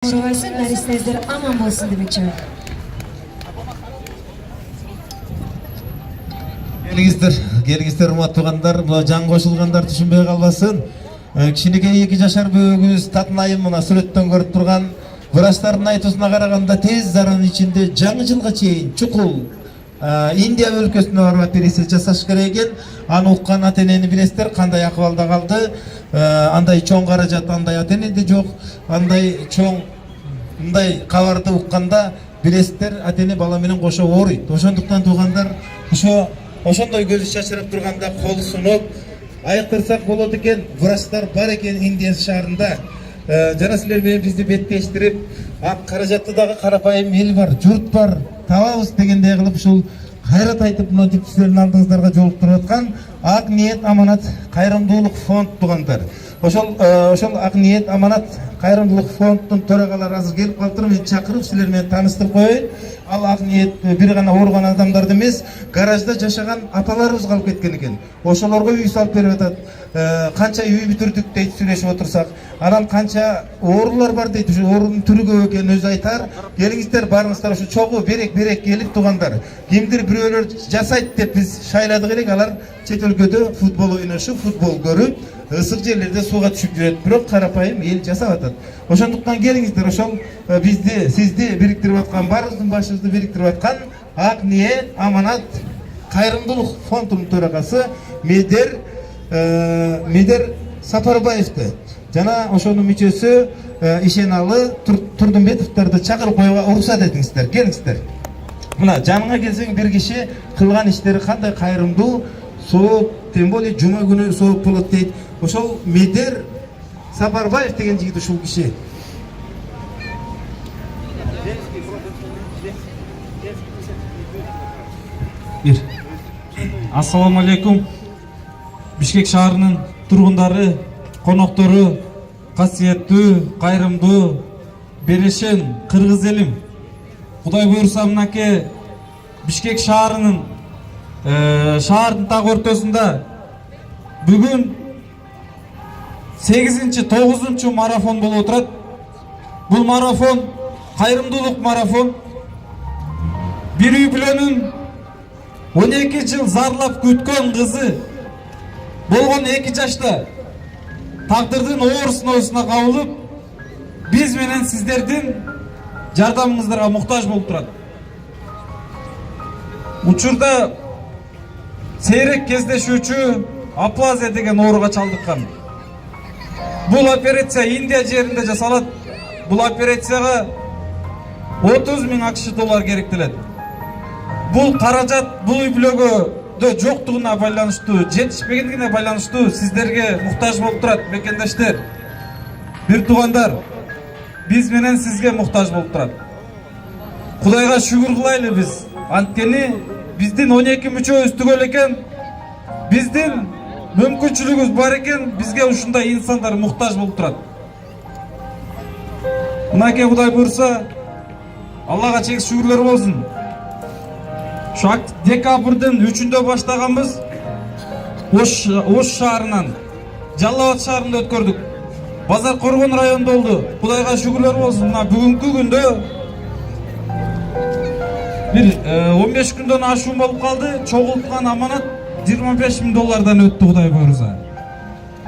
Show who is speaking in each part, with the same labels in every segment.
Speaker 1: Şovaysa narisnezleri aman bolsun demekçi.
Speaker 2: Келиңиздер урматтуу туугандар, мына жаңы кошулгандар түшүнбөй калбасын. Кичинекей 2 жашар бөбөгүбүз Татнайым мына сүрөттөн көрүп турган врачтардын айтуусуна караганда тез заранын ичинде жаңы жылга чейин чукул Индия өлкөсүнө барып операция жасаш керек экен. Аны уккан ата-энени билесиздер, кандай акыбалда калды. Андай чоң каражат андай ата-энеде жок. Андай чоң мындай кабарды укканда билесиздер, ата-эне бала менен кошо ооруйт. Ошондуктан туугандар, ошондой көзү чачырап турганда колу сунуп айыктырсак болот экен. Врачтар бар экен Индия шаарында. Жана силер менен бизди беттештирип, ак каражатты дагы карапайым эл бар, журт бар, табабыз дегендей кылып ушул кайрат айтып мына силердин алдыңыздарга жолуктуруп аткан Ак ниет аманат кайрымдуулук фонд туугандар. Ошол Ак ниет аманат кайрымдуулук фонддун төрагалары азыр келип калыптыр. Мен чакырып силер менен тааныштырып коеюн. Ал Ак ниет бир гана ооруган адамдарды эмес, гаражда жашаган апаларыбыз калып кеткен экен. Ошолорго үй салып берип атат. Канча үй бүтүрдүк дейт сүйлөшүп отурсак, анан канча оорулар бар дейт. Ушу оорунун түрү көп экенин өзү айтар. Келиңиздер, барыңыздар, ушу чогуу берек келип туугандар. Кимдир бирөөлөр жасайт деп биз шайладык элек, алар чет өлкөдө футбол ойношуп, футбол көрүп, ысык жерлерде сууга түшүп жүрөт. Бирок карапайым эл жасап атат. Ошондуктан келиңиздер, ошол бизди, сизди бириктирип аткан, баарыбыздын башыбызды бириктирип аткан Ак ниет аманат кайрымдуулук фондунун төрагасы Медер Сапарбаевди жана ошонун мүчөсү Ишеналы Турдумбетовдорду чакырып коюуга уруксат этиңиздер. Келиңиздер. Мына жаныңа келсең бир киши кылган иштери кандай кайрымдуу, сооп, тем более жума күнү сооп болот дейт. Ошол Медер Сапарбаев деген жигит ушул киши.
Speaker 3: Ассаламу алейкум. Бишкек шаарынын тургундары, коноктору, касиеттүү, кайрымдуу, берешен кыргыз элим. Кудай буйрса мынакей Бишкек шаарынын шаардын так ортосунда бүгүн 8-9 марафон болуп отурат. Бул марафон кайрымдуулук марафон. Бир үй бүлөнүн 12 жыл зарлап күткөн кызы болгон 2 жашта тагдырдын оор сыноосуна кабылып, биз менен сиздердин жардамыңыздарга муктаж болуп турат. Учурда сейрек кездешүүчү аплазия деген ооруга чалдыккан. Бул операция Индия жеринде жасалат. Бул операцияга 30 000 акш доллар керектелет. Бул каражат бул үй бүлөгө жоктугуна байланыштуу, жетишпегендигине байланыштуу сиздерге муктаж болуп турат, мекендештер. Бир туугандар, биз менен сизге муктаж болуп турат. Кудайга шүгүр кылайлы биз. Анткени биздин 12 мүчөбүз түгөл экен. Биздин мүмкүнчүлүгүбүз бар экен, бизге ушундай инсандар муктаж болуп турат. Мынакей Кудай буйрса, Аллага чексиз шүгүрлөр болсун. Декабрдын 3-үндө баштаганбыз. Ош шаарынан Жалал Абад шаарында өткөрдүк. Базар Коргон районунда болду. Кудайга шүгүрлөр болсун. Мына бүгүнкү күндө бир 15 күндөн ашуун болуп калды. Чогулткан аманат 25 000 доллардан өттү, Кудай буйрса.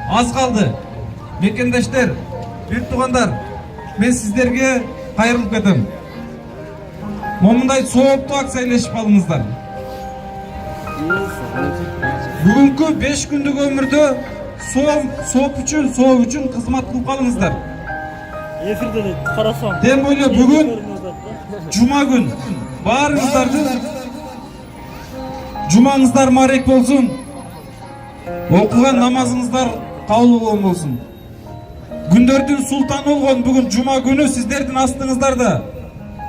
Speaker 3: Аз калды. Мекендештер, бир туугандар, мен сиздерге кайрылып кетем. Момундай сооптуу акция илешип алыңыздар. Бүгүнкү 5 күндүк өмүрдө сооп үчүн кызмат кылып калыңыздар.
Speaker 4: Эфирде карасам.
Speaker 3: Тем более бүгүн жума күн. Баарыңыздарды жумаңыздар марек болсун. Окуган намазыңыздар кабыл болсун. Күндөрдүн султаны болгон бүгүн жума күнү сиздердин астыңыздарда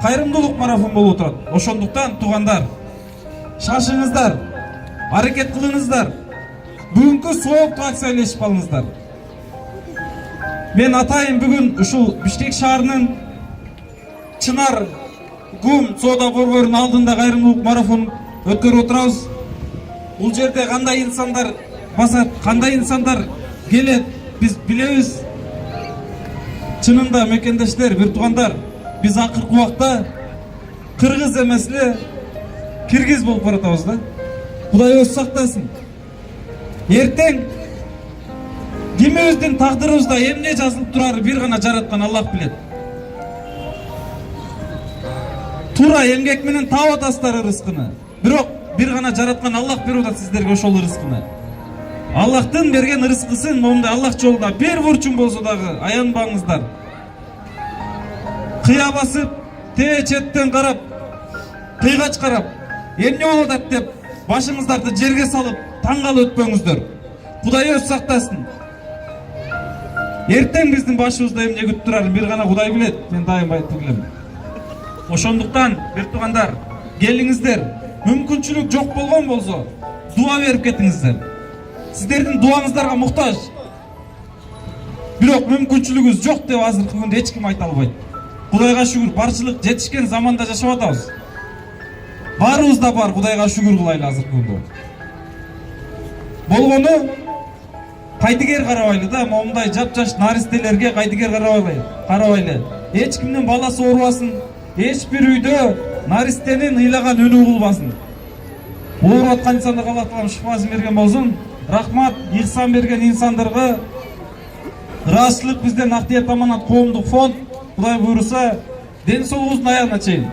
Speaker 3: кайрымдуулук марафон болуп турат. Ошондуктан туугандар, шашыңыздар, аракет кылыңыздар. Бүгүнкү сооптуу акция илешип алыңыздар. Мен атайын бүгүн ушул Бишкек шаарынын Чынар Гум соода борборунун алдында кайрымдуулук марафон өткөрүп отурабыз. Бул жерде кандай инсандар басат, кандай инсандар келет, биз билебиз. Чынында мекендештер, бир туугандар, биз акыркы убакта кыргыз эмес эле киргиз болуп баратабыз да. Кудай өзү сактасын. Эртең кимибиздин тагдырыбызда эмне жазылып турары бир гана жараткан Аллах билет. Туура эмгек менен таап атасыздар рызкыны. Бирок бир гана жараткан Аллах берип атат сиздерге ошол рызкыны. Аллахтын берген рызкысын момундай Аллах жолунда бир бурчун болсо дагы аянбаңыздар. Кыя басып, тээ четтен карап, кыйгач карап, эмне болуп атат деп башыңыздарды жерге салып таңгал өтпөңүздөр. Кудай өз сактасын. Эртең биздин башыбызда эмне күтүп турарын бир гана Кудай билет. Мен дайым айтып келем. Ошондуктан бир туугандар, келиңиздер. Мүмкүнчүлүк жок болгон болсо, дуа берип кетиңиздер. Сиздердин дуаңыздарга муктаж. Бирок мүмкүнчүлүгүбүз жок деп азыркы күндө эч ким айта албайт. Кудайга шүгүр, барчылык жетишкен заманда жашап атабыз. Баарыбызда бар, Кудайга шүгүр кылайлы азыркы күндө. Болгону кайдыгер карабайлы да, момундай жапжаш наристелерге кайдыгер карабайлы. Эч кимдин баласы оорубасын, эч бир үйдө наристенин ыйлаган үнү угулбасын. Ооруп аткан инсандарга Аллах таалам шифасын берген болсун. Рахмат, ихсан берген инсандарга ырашчылык бизден Актият Аманат коомдук фонд Кудай буйруса ден соолугубуздун аягына чейин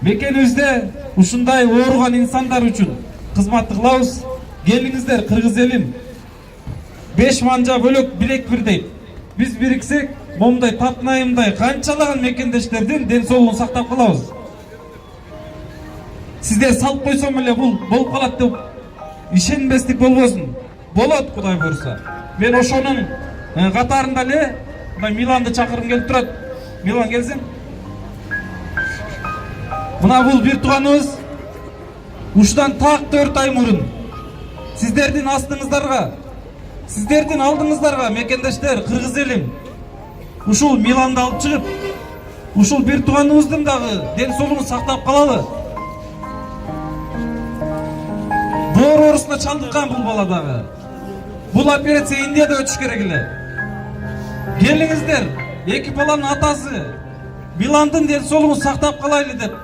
Speaker 3: мекенибизде ушундай ооруган инсандар үчүн кызматты кылабыз. Келиңиздер, кыргыз элим. 5 манжа бөлөк билек бир дейт. Биз бириксек, момундай татынайымдай канчалаган мекендештердин ден соолугун сактап калабыз. Сиздер салып койсом эле бул болуп калат деп ишенбестик болбосун. Болот Кудай буйруса. Мен ошонун катарында эле Миланды чакыргым келип турат. Милан келсин. Мына бул бир тууганыбыз ушудан так 4 ай мурун сиздердин астыңыздарга, сиздердин алдыңыздарга мекендештер, кыргыз элим ушул Миланды алып чыгып, ушул бир тууганыбыздын дагы ден соолугун сактап калалы. Боор оорусуна чалдыккан бул бала дагы. Бул операция Индияда өтүш керек эле. Келиңиздер, эки баланын атасы Миландын ден соолугун сактап калайлы деп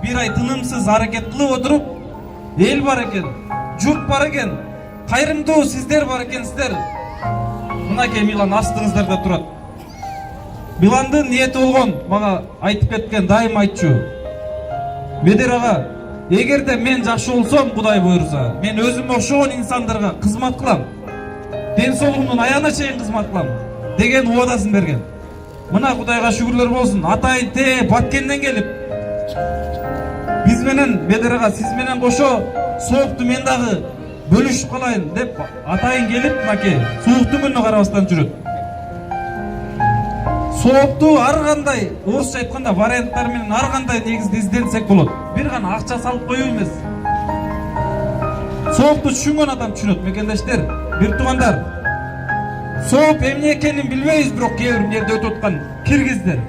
Speaker 3: бир ай тынымсыз аракет кылып отуруп, эл бар экен, журт бар экен, кайрымдуу сиздер бар экенсиздер. Мынакей Милан астыңыздарда турат. Миландын ниети болгон, мага айтып кеткен, дайым айтчу. Медер ага, эгерде мен жакшы болсом, Кудай буйруса, мен өзүмө окшогон инсандарга кызмат кылам. Ден соолугумдун аягына чейин кызмат кылам деген убадасын берген. Мына Кудайга шүгүрлөр болсун. Атайын те Баткенден келип, биз менен Медер ага, сиз менен кошо соокту мен дагы бөлүшүп калайын деп атайын келип, мынакей сууктун күнүнө карабастан жүрөт. Соокту ар кандай, орусча айтканда варианттар менен ар кандай негизде изденсек болот. Бир гана акча салып коюу эмес. Соокту түшүнгөн адам түшүнөт мекендештер, бир туугандар. Сооп эмне экенин билбейбиз, бирок кээ бир жерде өтүп аткан киргиздер.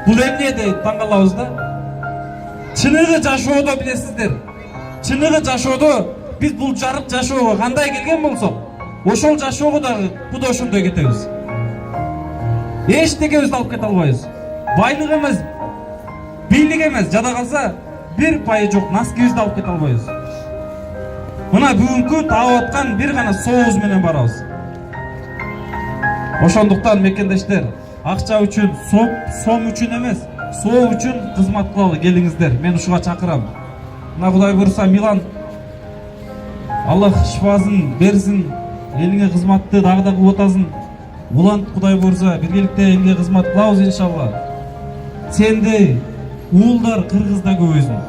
Speaker 3: Бул эмне деп таң калабыз да. Чыныгы жашоодо билесиздер. Чыныгы жашоодо биз бул жарык жашоого кандай келген болсок, ошол жашоого дагы куда ошондой кетебиз. Эчтекебизди алып кете албайбыз. Байлык эмес, бийлик эмес, жада калса бир пайы жок носкибизди алып кете албайбыз. Мына бүгүнкү таап аткан бир гана сообуз менен барабыз. Ошондуктан мекендештер, акча үчүн, сом үчүн эмес, соо үчүн кызмат кылалы келиңиздер. Мен ушуга чакырам. Мына Кудай буйруса Милан Аллах шифасын берсин, элиңе кызматты дагы да кылып атасың. Улант Кудай буйруса биргеликте элге кызмат кылабыз иншалла. Сендей уулдар кыргызда көбөйсүн.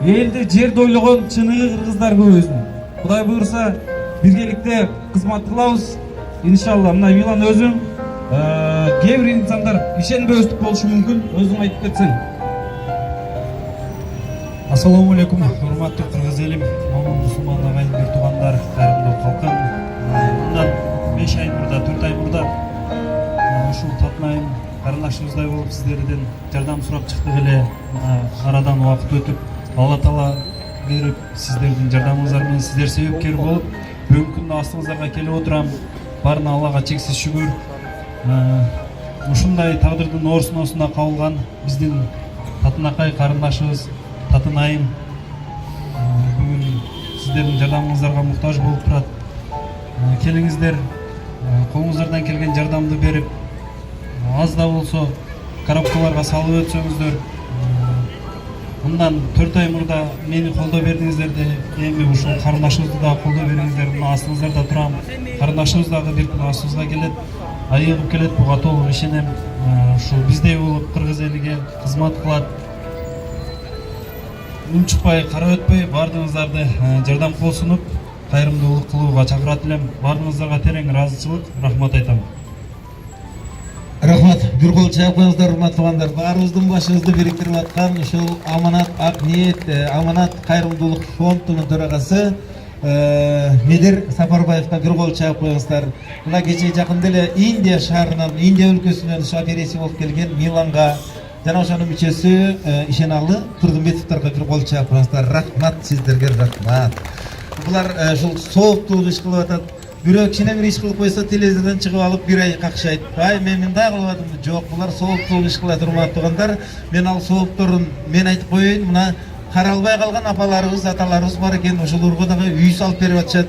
Speaker 3: Элди жерде ойлогон чыныгы кыргыздар көбөйсүн. Кудай буйруса биргеликте кызмат кылабыз. İnşallah мына Милан өзүң кээ бир инсандар ишенбөстүк болушу мүмкүн, өзүң айтып кетсең.
Speaker 5: Ассаламу алейкум, урматтуу кыргыз элим, момун мусулман агайын, бир туугандар, кайрымдуу калкым. Мындан 5 ай мурда, 4 ай мурда ушул Татынайым карындашыбыздай болуп сиздерден жардам сурап чыктык эле. Арадан убакыт өтүп, Алла Таала берип, сиздердин жардамыңыздар менен сиздер себепкер болуп, бүгүнкү күндө астыңыздарга келип отурам. Барына Аллага чексиз шүгүр. ушундай тагдырдын оорсуноосуна кабылган биздин Татынакай карындашыбыз Татынайым бүгүн сиздердин жардамыңыздарга муктаж болуп турат. Келиңиздер, колуңуздардан келген жардамды берип, аз да болсо коробкаларга салып өтсөңүздөр. Мындан 4 ай мурда мени колдоо бердиңиздер де, эми ушул карындашыбызды да колдоо бериңиздер. Мына астыңыздарда турам. Карындашыбыз дагы бир күн астыбызга келет, айыгып келет, буга толук ишенем. Ушул биздей болуп кыргыз элиге кызмат кылат. Унчукпай, кара өтпөй бардыгыңыздарды жардам кол сунуп, кайрымдуулук кылууга чакырат элем. Бардыгыңыздарга терең ыраазычылык, рахмат айтам.
Speaker 2: Рахмат, бир кол чаап коюңуздар, урматтуу туугандар. Баарыбыздын башыбызды бириктирип аткан ушул Аманат Ак Ниет, Аманат кайрымдуулук фондунун төрагасы Медер Сапарбаевга бир кол чаап коюңуздар. Мына кечээ жакында эле Индия шаарынан, Индия өлкөсүнөн ушу операция болуп келген Миланга жана ошонун мүчөсү Ишеналы Турдумбетовдорго бир кол чаап коюңуздар. Рахмат сиздерге, рахмат. Булар ушул сооптуулук иш кылып атат. Бирөө кичине бир иш кылып койсо телевизордон чыгып алып бир ай какшайт. Мен мындай кылып атам. Жок, булар сооптуулук иш кылат, урматтуу туугандар. Мен ал соопторун мен айтып коеюн. Мына каралбай калган апаларыбыз, аталарыбыз бар экен. Ошолорго дагы үй салып берип атышат.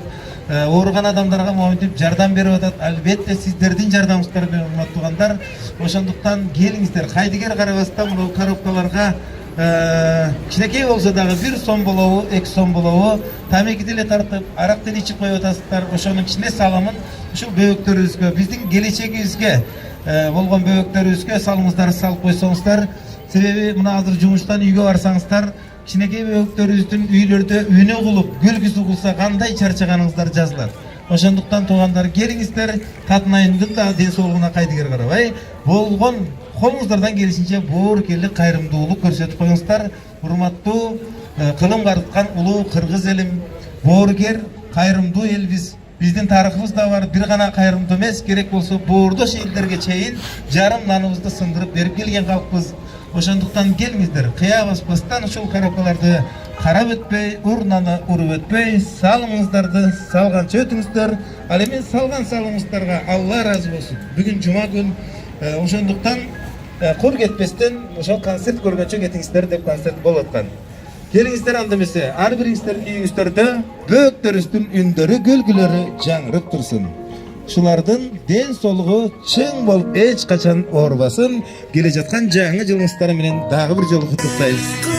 Speaker 2: Ооруган адамдарга моминтип жардам берип атат. Албетте сиздердин жардамыңыздар менен, урматтуу туугандар. Ошондуктан келиңиздер, кайдыгер карабастан мына коробкаларга кичинекей болсо дагы 1 сом болобу, 2 сом болобу, тамеки деле тартып, арак деле ичип коюп атасыздар. Ошонун кичине салымын ушул бөөктөрүбүзгө, биздин келечегибизге болгон бөөктөрүбүзгө салымыңыздарды салып койсоңуздар. Себеби мына азыр жумуштан үйгө барсаңыздар, кичинекей бөөктөрүбүздүн үйлөрдө үнө кылып, күлгүсү кылса кандай чарчаганыңыздар жазылат. Ошондуктан туугандар, келиңиздер, Татынайымдын да ден соолугуна кайдыгер карабай, болгон колуңуздардан келишинче боорукелик кайрымдуулук көрсөтүп коюңуздар. Урматтуу кылым карыткан улуу кыргыз элим, боорукер, кайрымдуу элбиз. Биздин тарыхыбыз да бар, бир гана кайрымдуу эмес, керек болсо боордош элдерге чейин жарым наныбызды сындырып берип келген калкпыз. Ошондуктан келиңиздер, кыя баспастан ушул коробкаларды карап өтпөй, урнаны уруп өтпөй, салымыңыздарды салганча өтүңүздөр. Ал эми салган салымыңыздарга Алла ыраазы болсун. Бүгүн жума күн, ошондуктан кур кетпестен ошол концерт көргөнчө кетиңиздер деп концерт болуп аткан. Келиңиздер, анда эмесе ар бириңиздердин үйүңүздөрдө бөөктөрүбүздүн үндөрү, күлгүлөрү жаңырып турсун. Ушулардын ден соолугу чың болуп эч качан оорубасын. Келе жаткан жаңы жылыңыздар менен дагы бир жолу куттуктайбыз.